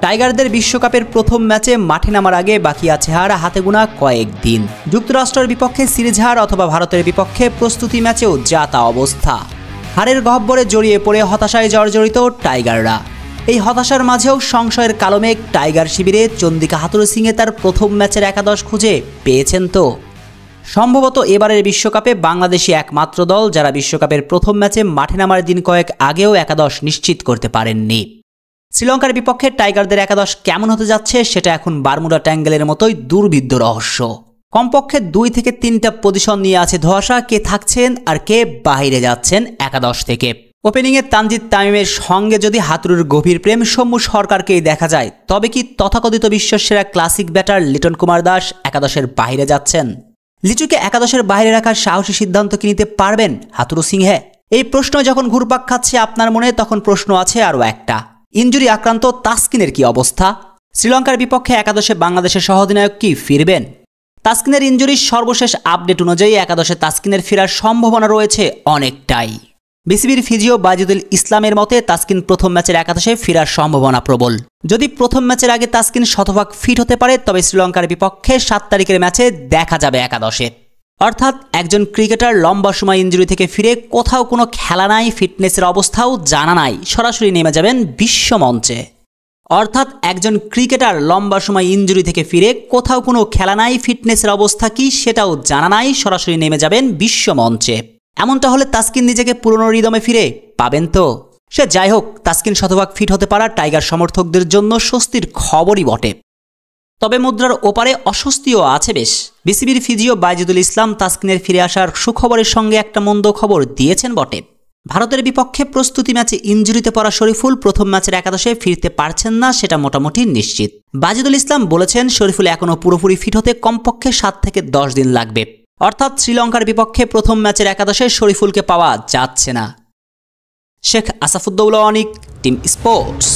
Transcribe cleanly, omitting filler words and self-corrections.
টাইগারদের বিশ্বকাপের প্রথম ম্যাচে মাঠে নামার আগে বাকি আছে আর হাতে গোনা কয়েকদিন। যুক্তরাষ্ট্রের বিপক্ষে সিরিজ হার অথবা ভারতের বিপক্ষে প্রস্তুতি ম্যাচেও যা তা অবস্থা। হারের গহ্বরে জড়িয়ে পড়ে হতাশায় জর্জরিত টাইগাররা। এই হতাশার মাঝেও সংশয়ের কালো মেঘ টাইগার শিবিরে চন্দিকা হাথুরুসিংহে তার প্রথম ম্যাচের একাদশ খুঁজে পেয়েছেন তো। সম্ভবত এবারের বিশ্বকাপে বাংলাদেশই একমাত্র দল যারা বিশ্বকাপের প্রথম ম্যাচে মাঠে নামার দিন কয়েক আগেও একাদশ নিশ্চিত করতে পারেননি। শ্রীলঙ্কার বিপক্ষে টাইগারদের একাদশ কেমন হতে যাচ্ছে সেটা এখন বারমুডা ট্যাঙ্গেলের মতোই দুর্বিদ্ধ রহস্য। কমপক্ষে 2 থেকে 3টা পজিশন নিয়ে আছে ধোঁয়াশা, কে থাকছেন আর কে বাইরে যাচ্ছেন একাদশ থেকে। ওপেনিংয়ে তানজিদ তামিমের সঙ্গে যদি হাতুড়ুর গভীর প্রেম সৌম্য সরকারকেই দেখা যায়, তবে কি তথাকথিত বিশ্বসেরা ক্লাসিক ব্যাটার লিটন কুমার দাস একাদশের বাইরে যাচ্ছেন? লিচুকে একাদশের বাইরে রাখার সাহসী সিদ্ধান্ত কি নিতে পারবেন হাথুরুসিংহে? এই প্রশ্ন যখন ঘুরপাক খাচ্ছে আপনার মনে, তখন প্রশ্ন আছে আরও একটা, ইনজুরি আক্রান্ত তাসকিনের কি অবস্থা? শ্রীলঙ্কার বিপক্ষে একাদশে বাংলাদেশের সহঅধিনায়ক কি ফিরবেন? তাসকিনের ইনজুরির সর্বশেষ আপডেট অনুযায়ী একাদশে তাসকিনের ফেরার সম্ভাবনা রয়েছে অনেকটাই। বিসিবির ফিজিও বাইজুদুল ইসলামের মতে তাসকিন প্রথম ম্যাচের একাদশে ফেরার সম্ভাবনা প্রবল। যদি প্রথম ম্যাচের আগে তাসকিন শতভাগ ফিট হতে পারে, তবে শ্রীলঙ্কার বিপক্ষে 7 তারিখের ম্যাচে দেখা যাবে একাদশে। অর্থাৎ একজন ক্রিকেটার লম্বা সময় ইনজুরি থেকে ফিরে কোথাও কোনো খেলা নাই, ফিটনেসের অবস্থাও জানা নাই, সরাসরি নেমে যাবেন বিশ্বমঞ্চে। অর্থাৎ একজন ক্রিকেটার লম্বা সময় ইনজুরি থেকে ফিরে কোথাও কোনো খেলা নাই, ফিটনেসের অবস্থা কি সেটাও জানা নাই, সরাসরি নেমে যাবেন বিশ্বমঞ্চে। এমনটা হলে তাসকিন নিজেকে পুরনো রিদমে ফিরে পাবেন তো? সে যাই হোক, তাসকিন শতভাগ ফিট হতে পারা টাইগার সমর্থকদের জন্য স্বস্তির খবরই বটে। তবে মুদ্রার ওপারে অস্বস্তিও আছে বেশ। বিসিবির ফিজিও বাইজুদুল ইসলাম তাসকিনের ফিরে আসার সুখবরের সঙ্গে একটা মন্দ খবর দিয়েছেন বটে। ভারতের বিপক্ষে প্রস্তুতি ম্যাচে ইনজুরিতে পড়া শরীফুল প্রথম ম্যাচের একাদশে ফিরতে পারছেন না, সেটা মোটামুটি নিশ্চিত। বাইজুদুল ইসলাম বলেছেন শরীফুল এখনও পুরোপুরি ফিট হতে কমপক্ষে 7 থেকে 10 দিন লাগবে। অর্থাৎ শ্রীলঙ্কার বিপক্ষে প্রথম ম্যাচের একাদশে শরীফুলকে পাওয়া যাচ্ছে না। শেখ আসাফুদ্দৌলা অনিক, টিম স্পোর্টস।